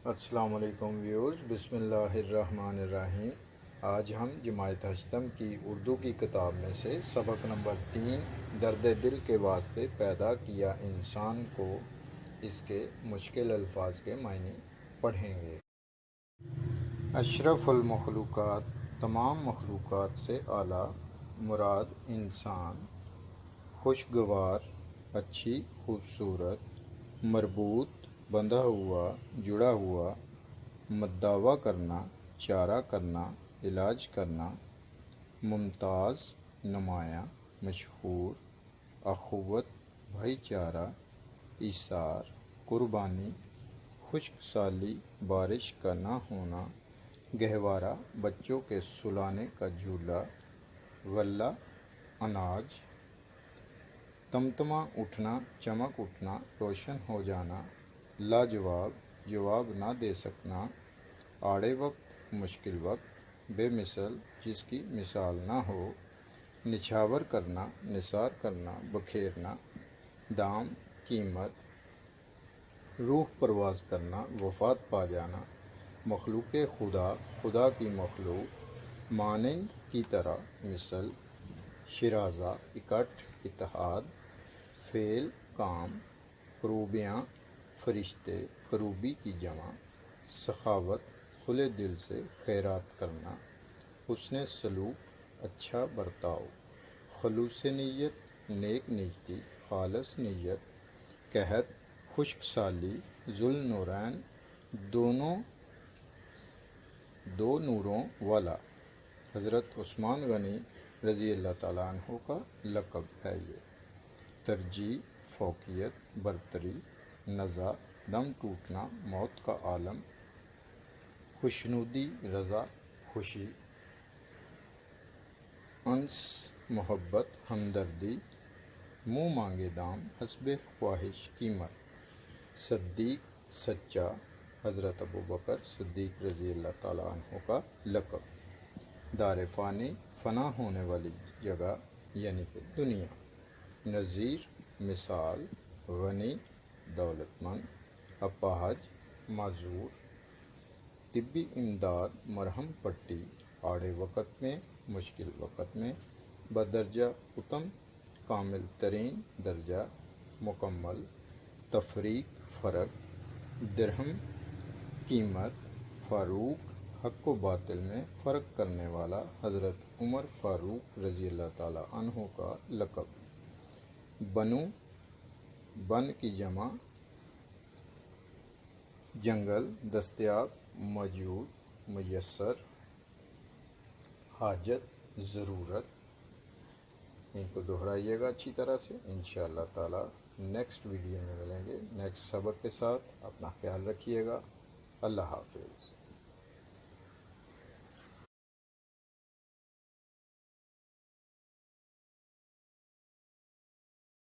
السلام علیکم ویورز، بسم اللہ الرحمن الرحیم۔ آج ہم جماعت ہشتم کی اردو کی کتاب میں سے سبق نمبر 3 درد دل کے واسطے پیدا کیا انسان کو اس کے مشکل الفاظ کے معنی پڑھیں گے۔ اشرف المخلوقات، تمام مخلوقات سے اعلیٰ مراد انسان، خوشگوار، اچھی، خوبصورت، مربوط، بندھا ہوا، جڑا ہوا، مداوا کرنا، چارہ کرنا، علاج کرنا، ممتاز، نمایاں، مشہور، اخوت، بھائی چارہ، ایثار، قربانی، خشک سالی، بارش کا نہ ہونا، گہوارہ، بچوں کے سلانے کا جھولا، غلہ، اناج، تمتمہ، اٹھنا، چمک اٹھنا، روشن ہو جانا، لاجواب، جواب نہ دے سکنا، آڑے وقت، مشکل وقت، بے مثل، جس کی مثال نہ ہو، نچھاور کرنا، نثار کرنا، بکھیرنا، دام، قیمت، روح پرواز کرنا، وفات پا جانا، مخلوق خدا، خدا کی مخلوق، مانند، کی طرح، مثل، شیرازہ، اکٹھ، اتحاد، فعل، کام، کروبیاں، فرشتے، کروبی کی جمع، سخاوت، کھلے دل سے خیرات کرنا، حسن سلوک، اچھا برتاؤ، خلوص نیت، نیک نیتی، خالص نیت، قحط، خشک سالی، ذوالنورین، دو نوروں والا۔ حضرت عثمان غنی رضی اللہ تعالیٰ عنہ کا لقب ہے یہ۔ ترجیح، فوقیت، برتری، نزا، دم ٹوٹنا، موت کا عالم، خوشنودی، رضا، خوشی، انس، محبت، ہمدردی، منہ مانگے دام، حسب خواہش، قیمت۔ صدیق، سچا، حضرت ابوبکر صدیق رضی اللہ تعالیٰ عنہ کا لقب۔ دار فانی، فنا ہونے والی جگہ یعنی کہ دنیا۔ نظیر، مثال، غنی، دولت مند، اپاہج، معذور۔ طبی امداد، مرہم پٹی، آڑے وقت میں، مشکل وقت میں۔ بدرجہ اتم، کامل ترین درجہ، مکمل۔ تفریق، فرق۔ درہم، قیمت۔ فاروق، حق و باطل میں فرق کرنے والا، حضرت عمر فاروق رضی اللہ تعالیٰ عنہ کا لقب۔ بنو، بن کی جمع، جنگل، دستیاب، موجود، میسر، حاجت، ضرورت۔ ان کو دہرائیے گا اچھی طرح سے، انشاءاللہ تعالیٰ نیکسٹ ویڈیو میں ملیں گے نیکسٹ سبق کے ساتھ۔ اپنا خیال رکھیے گا۔ اللہ حافظ۔